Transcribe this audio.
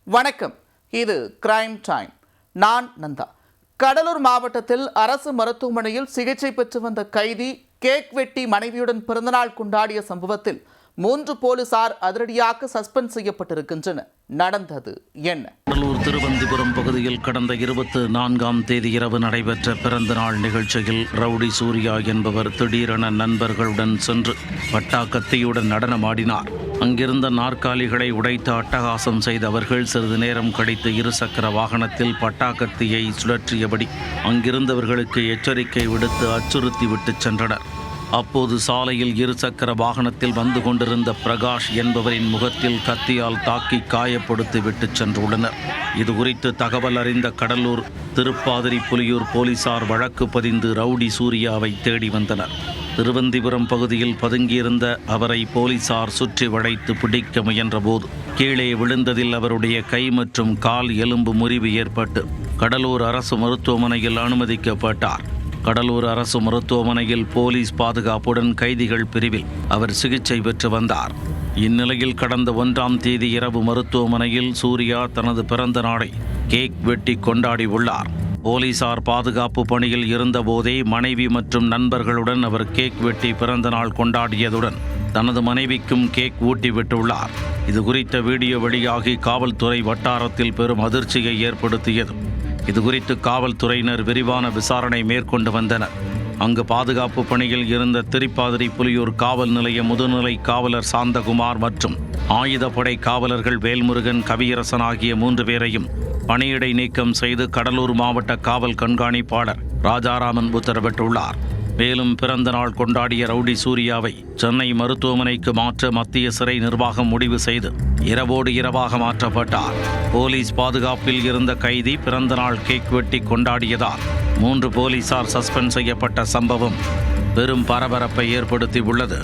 வணக்கம். இது crime time. நான் நந்தா. கடலூர் மாவட்டத்தில் அரசு மருத்துவமனையில் சிகிச்சை பெற்று வந்த கைதி கேக் வெட்டி மனைவியுடன் பிறந்தநாள் கொண்டாடிய சம்பவத்தில் 3 போலீசார் அதிரடியாக சஸ்பெண்ட் செய்யப்பட்டிருக்கின்றனர். நடந்தது என்ன? கடலூர் திருவந்திபுரம் பகுதியில் கடந்த 24ஆம் தேதி இரவு நடைபெற்ற பிறந்தநாள் நிகழ்ச்சியில் ரவுடி சூர்யா என்பவர் திடீரென நண்பர்களுடன் சென்று பட்டாக்கத்தியுடன் நடனமாடினார். அங்கிருந்த நாற்காலிகளை உடைத்து அட்டகாசம் செய்த அவர்கள் சிறிது நேரம் கழித்து இருசக்கர வாகனத்தில் பட்டாக்கத்தியை சுழற்றியபடி அங்கிருந்தவர்களுக்கு எச்சரிக்கை விடுத்து அச்சுறுத்தி விட்டு சென்றனர். அப்போது சாலையில் இருசக்கர வாகனத்தில் வந்து கொண்டிருந்த பிரகாஷ் என்பவரின் முகத்தில் கத்தியால் தாக்கி காயப்படுத்தி விட்டு சென்றுள்ளனர். இதுகுறித்து தகவல் அறிந்த கடலூர் திருப்பாதிரி புலியூர் போலீசார் வழக்கு பதிந்து ரவுடி சூர்யாவை தேடி வந்தனர். திருவந்திபுரம் பகுதியில் பதுங்கியிருந்த அவரை போலீசார் சுற்றி வளைத்து பிடிக்க முயன்றபோது கீழே விழுந்ததில் அவருடைய கை மற்றும் கால் எலும்பு முறிவு ஏற்பட்டு கடலூர் அரசு மருத்துவமனையில் அனுமதிக்கப்பட்டார். கடலூர் அரசு மருத்துவமனையில் போலீஸ் பாதுகாப்புடன் கைதிகள் பிரிவில் அவர் சிகிச்சை பெற்று வந்தார். இந்நிலையில் கடந்த 1ஆம் தேதி இரவு மருத்துவமனையில் சூர்யா தனது பிறந்த நாளை கேக் வெட்டி கொண்டாடி உள்ளார். போலீசார் பாதுகாப்பு பணியில் இருந்தபோதே மனைவி மற்றும் நண்பர்களுடன் அவர் கேக் வெட்டி பிறந்த நாள் கொண்டாடியதுடன் தனது மனைவிக்கும் கேக் ஊட்டி விட்டுள்ளார். இது குறித்த வீடியோ வெளியாகி காவல்துறை வட்டாரத்தில் பெரும் அதிர்ச்சியை ஏற்படுத்தியது. இதுகுறித்து காவல்துறையினர் விரிவான விசாரணை மேற்கொண்டு வந்தனர். அங்கு பாதுகாப்பு பணியில் இருந்த திருப்பாதிரி புலியூர் காவல் நிலைய முதுநிலை காவலர் சாந்தகுமார் மற்றும் ஆயுதப்படை காவலர்கள் வேல்முருகன், கவியரசன் ஆகிய 3 பேரையும் பணியிடை நீக்கம் செய்து கடலூர் மாவட்ட காவல் கண்காணிப்பாளர் ராஜாராமன் உத்தரவிட்டுள்ளார். மேலும் பிறந்த நாள் கொண்டாடிய ரவுடி சூர்யாவை சென்னை மருத்துவமனைக்கு மாற்ற மத்திய சிறை நிர்வாகம் முடிவு செய்து இரவோடு இரவாக மாற்றப்பட்டார். போலீஸ் பாதுகாப்பில் இருந்த கைதி பிறந்த நாள் கேக் வெட்டி கொண்டாடியதால் 3 போலீசார் சஸ்பெண்ட் செய்யப்பட்ட சம்பவம் பெரும் பரபரப்பை ஏற்படுத்தி உள்ளது.